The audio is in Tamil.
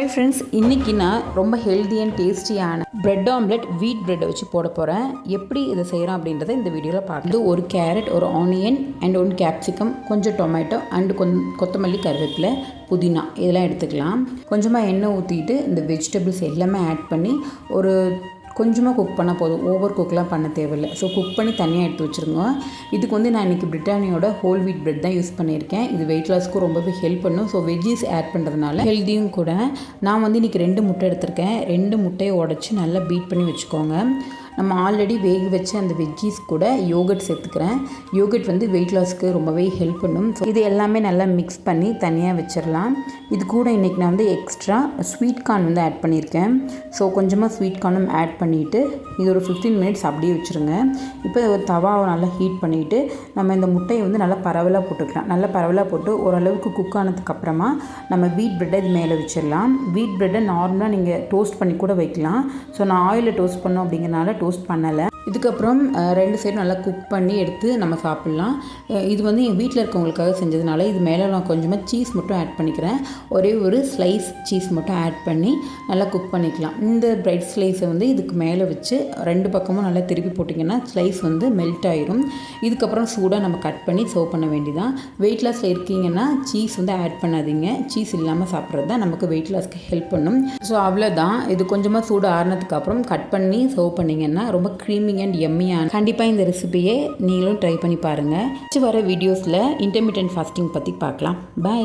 ஹாய் ஃப்ரெண்ட்ஸ், இன்றைக்கி நான் ரொம்ப ஹெல்தி அண்ட் டேஸ்டியான பிரெட் ஆம்லெட் வீட் பிரெட்டை வச்சு போட போகிறேன். எப்படி இதை செய்கிறோம் அப்படின்றத இந்த வீடியோவில் பார்க்குறது. ஒரு கேரட், ஒரு ஆனியன் அண்ட் ஒன்று கேப்சிகம், கொஞ்சம் டொமேட்டோ அண்டு கொத்தமல்லி, கருவேப்பிலை, புதினா இதெல்லாம் எடுத்துக்கலாம். கொஞ்சமாக எண்ணெய் ஊற்றிட்டு இந்த வெஜிடபிள்ஸ் எல்லாமே ஆட் பண்ணி ஒரு கொஞ்சமாக குக் பண்ணால் போதும். ஓவர் குக்லாம் பண்ண தேவையில்லை. ஸோ குக் பண்ணி தனியாக எடுத்து வச்சுருங்க. இதுக்கு நான் இன்றைக்கி பிரிட்டானியோட ஹோல் வீட் பிரெட் தான் யூஸ் பண்ணியிருக்கேன். இது வெயிட் லாஸ்க்கும் ரொம்பவே ஹெல்ப் பண்ணும். ஸோ வெஜ்ஜீஸ் ஆட் பண்ணுறதுனால ஹெல்த்தியும் கூட. நான் இன்றைக்கி 2 முட்டை எடுத்திருக்கேன். 2 முட்டையை உடச்சி நல்லா பீட் பண்ணி வச்சுக்கோங்க. நம்ம ஆல்ரெடி வேக வச்ச அந்த வெஜ்ஜீஸ் கூட யோகர்ட் சேர்த்துக்கிறேன். யோகர்ட் வெயிட் லாஸ்க்கு ரொம்பவே ஹெல்ப் பண்ணும். ஸோ இது எல்லாமே நல்லா மிக்ஸ் பண்ணி தனியாக வச்சிடலாம். இது கூட இன்றைக்கி நான் எக்ஸ்ட்ரா ஸ்வீட் கார்ன் ஆட் பண்ணியிருக்கேன். ஸோ கொஞ்சமாக ஸ்வீட் கார்னும் ஆட் பண்ணிவிட்டு இது ஒரு 15 மினிட்ஸ் அப்படியே வச்சுருங்க. இப்போ ஒரு தவாவை நல்லா ஹீட் பண்ணிவிட்டு நம்ம இந்த முட்டையை நல்லா பரவலாக போட்டுக்கலாம். நல்லா பரவலாக போட்டு ஓரளவுக்கு குக் ஆனதுக்கப்புறமா நம்ம வீட் பிரெட்டை இது மேலே வச்சிடலாம். வீட் பிரெட்டை நார்மலாக நீங்கள் டோஸ்ட் பண்ணி கூட வைக்கலாம். ஸோ நான் ஆயிலில் டோஸ்ட் பண்ணோம் அப்படிங்கிறனால டோஸ்ட் பண்ணலை. இதுக்கப்புறம் 2 சைடும் நல்லா குக் பண்ணி எடுத்து நம்ம சாப்பிட்லாம். இது என் வீட்டில் இருக்கவங்களுக்காக செஞ்சதுனால இது மேலே நான் கொஞ்சமாக சீஸ் மட்டும் ஆட் பண்ணிக்கிறேன். ஒரே ஒரு ஸ்லைஸ் சீஸ் மட்டும் ஆட் பண்ணி நல்லா குக் பண்ணிக்கலாம். இந்த பிரெட் ஸ்லைஸை இதுக்கு மேலே வச்சு 2 பக்கமும் நல்லா திருப்பி போட்டிங்கன்னா ஸ்லைஸ் மெல்ட் ஆயிரும். இதுக்கப்புறம் சூடாக நம்ம கட் பண்ணி சர்வ் பண்ண வேண்டியதான். வெயிட் லாஸில் இருக்கீங்கன்னா சீஸ் ஆட் பண்ணாதீங்க. சீஸ் இல்லாமல் சாப்பிட்றது தான் நமக்கு வெயிட் லாஸ்க்கு ஹெல்ப் பண்ணும். ஸோ அவ்வளோதான். இது கொஞ்சமாக சூடு ஆறுனதுக்கப்புறம் கட் பண்ணி சர்வ் பண்ணிங்கன்னா ரொம்ப க்ரீமி அண்ட் எம்மியான. கண்டிப்பாக இந்த ரெசிபியை நீங்களும் ட்ரை பண்ணி பாருங்கள். வர வீடியோஸில் இன்டர்மிட்டன்ட் ஃபாஸ்டிங் பற்றி பார்க்கலாம். பாய்.